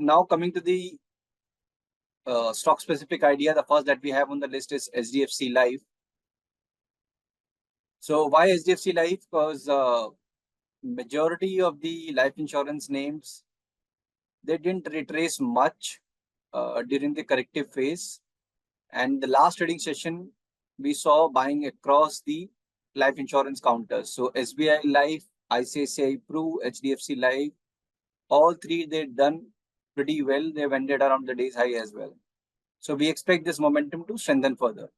now coming to the stock specific idea, the first that we have on the list is HDFC Life. So why HDFC Life? Because majority of the life insurance names, they didn't retrace much during the corrective phase. And the last trading session, we saw buying across the life insurance counters. So SBI Life, ICICI Pru, HDFC Life, all three they've done pretty well. They've ended around the day's high as well. So we expect this momentum to strengthen further.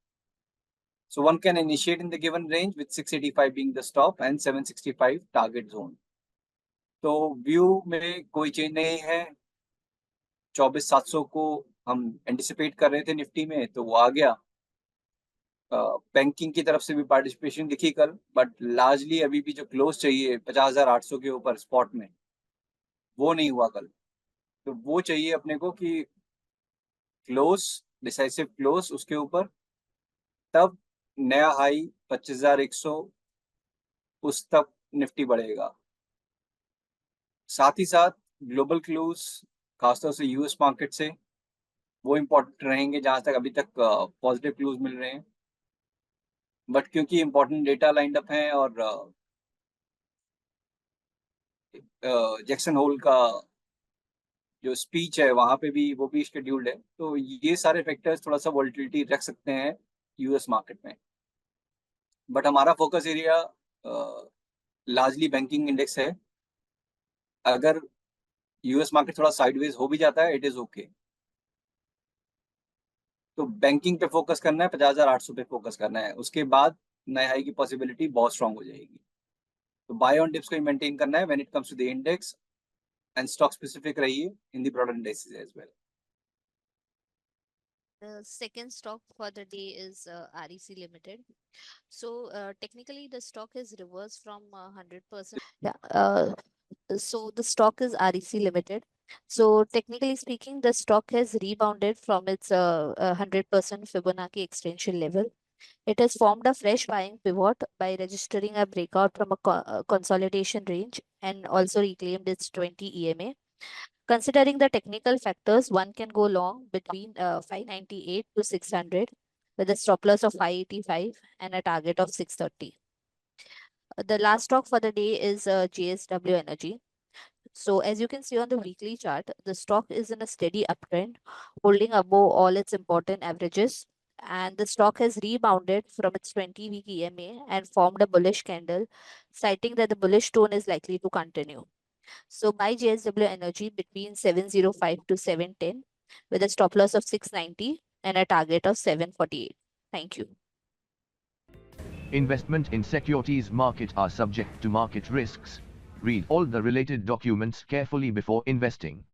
So one can initiate in the given range with 685 being the stop and 765 target zone. तो view में कोई change नहीं है। 24,700 को हम anticipate कर रहे थे निफ्टी में, तो वो आ गया। बैंकिंग की तरफ से भी पार्टिसिपेशन दिखी कल, बट लार्जली अभी भी जो क्लोज चाहिए 50,800 के ऊपर स्पॉट में, वो नहीं हुआ कल। तो वो चाहिए अपने को कि क्लोज, डिसाइसिव क्लोज उसके ऊपर, तब नया हाई 25,100 उस तक निफ्टी बढ़ेगा। साथ ही साथ ग्लोबल क्लोज खासतौर से यूएस मार्केट से वो इम्पोर्टेंट रहेंगे, जहां तक अभी तक पॉजिटिव क्लोज मिल रहे हैं। बट क्योंकि इम्पोर्टेंट डेटा लाइंड अप हैं और जैक्सन होल का जो स्पीच है वहां पे भी वो भी शेड्यूल्ड है, तो ये सारे फैक्टर्स थोड़ा सा वॉलिटिलिटी रख सकते हैं यूएस मार्केट में। बट हमारा focus area largely banking index है। अगर यूएस मार्केट थोड़ा साइडवेज हो भी जाता है, इट इज ओके। तो बैंकिंग पे फोकस करना है, 50,800 पे फोकस करना है, उसके बाद नए हाई की पॉसिबिलिटी बहुत स्ट्रांग हो जाएगी। तो बाय ऑन डिप्स को ही मेंटेन करना है when it comes to the index, and stock specific रहिए in the broader indexes as well. The second stock for the day is REC Limited. So technically the stock is reversed from 100%. Yeah. So the stock is REC Limited. So technically speaking, the stock has rebounded from its 100% Fibonacci extension level. It has formed a fresh buying pivot by registering a breakout from a consolidation range and also reclaimed its 20 EMA. Considering the technical factors, one can go long between 598 to 600 with a stop loss of 585 and a target of 630. The last stock for the day is JSW Energy. So as you can see on the weekly chart, the stock is in a steady uptrend, holding above all its important averages. And the stock has rebounded from its 20-week EMA and formed a bullish candle, citing that the bullish tone is likely to continue. So buy JSW Energy between 705 to 710 with a stop loss of 690 and a target of 748. Thank you. Investment in securities market are subject to market risks. Read all the related documents carefully before investing.